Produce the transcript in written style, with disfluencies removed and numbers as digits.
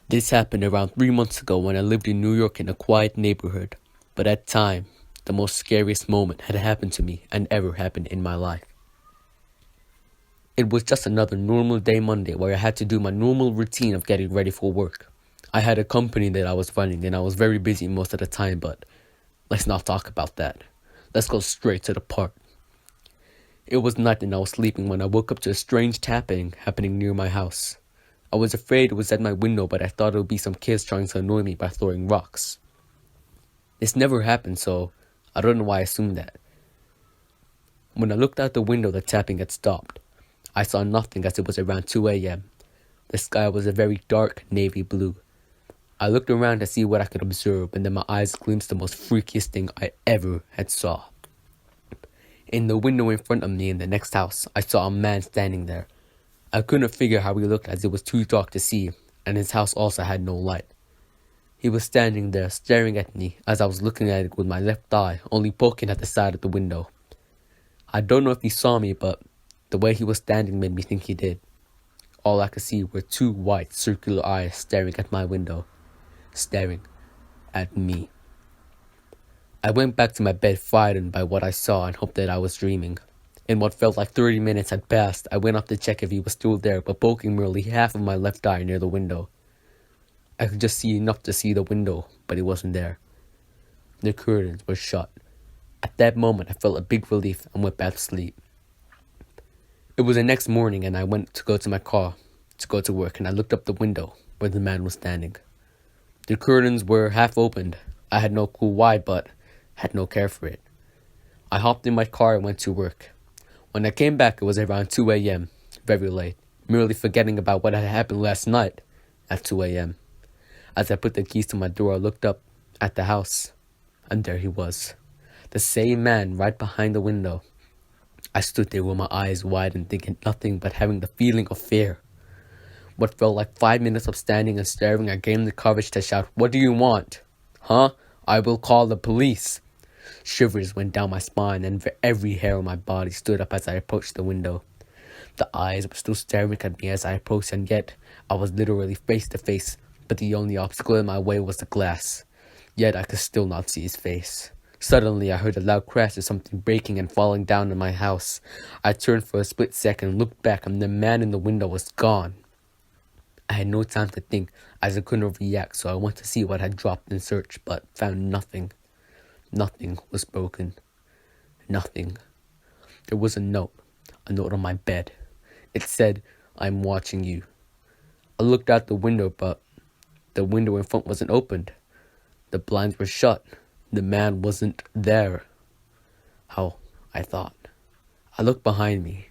This happened around 3 months ago when I lived in New York in a quiet neighborhood. But at the time, the most scariest moment had happened to me and ever happened in my life. It was just another normal day Monday where I had to do my normal routine of getting ready for work. I had a company that I was running and I was very busy most of the time, but let's not talk about that. Let's go straight to the part. It was night and I was sleeping when I woke up to a strange tapping happening near my house. I was afraid it was at my window, but I thought it would be some kids trying to annoy me by throwing rocks. This never happened, so I don't know why I assumed that. When I looked out the window, the tapping had stopped. I saw nothing as it was around 2 a.m. The sky was a very dark navy blue. I looked around to see what I could observe, and then my eyes glimpsed the most freakiest thing I ever had saw. In the window in front of me in the next house, I saw a man standing there. I couldn't figure how he looked as it was too dark to see, and his house also had no light. He was standing there staring at me as I was looking at it with my left eye only poking at the side of the window. I don't know if he saw me, but the way he was standing made me think he did. All I could see were two white circular eyes staring at my window, staring at me. I went back to my bed frightened by what I saw and hoped that I was dreaming. In what felt like 30 minutes had passed, I went up to check if he was still there, but poking merely half of my left eye near the window. I could just see enough to see the window, but he wasn't there. The curtains were shut. At that moment, I felt a big relief and went back to sleep. It was the next morning and I went to go to my car to go to work, and I looked up the window where the man was standing. The curtains were half opened. I had no clue why, but had no care for it. I hopped in my car and went to work. When I came back, it was around 2 a.m., very late, merely forgetting about what had happened last night at 2 a.m. As I put the keys to my door, I looked up at the house, and there he was, the same man right behind the window. I stood there with my eyes wide and thinking nothing but having the feeling of fear. What felt like 5 minutes of standing and staring, I gained the courage to shout, "What do you want? Huh? I will call the police." Shivers went down my spine and every hair on my body stood up as I approached the window. The eyes were still staring at me as I approached, and yet I was literally face to face, but the only obstacle in my way was the glass. Yet I could still not see his face. Suddenly I heard a loud crash of something breaking and falling down in my house. I turned for a split second, looked back, and the man in the window was gone. I had no time to think as I couldn't react, so I went to see what had dropped in search, but found nothing. Nothing was broken. Nothing. There was a note on my bed. It said, "I'm watching you." I looked out the window, but the window in front wasn't opened. The blinds were shut. The man wasn't there. How? I thought. I looked behind me.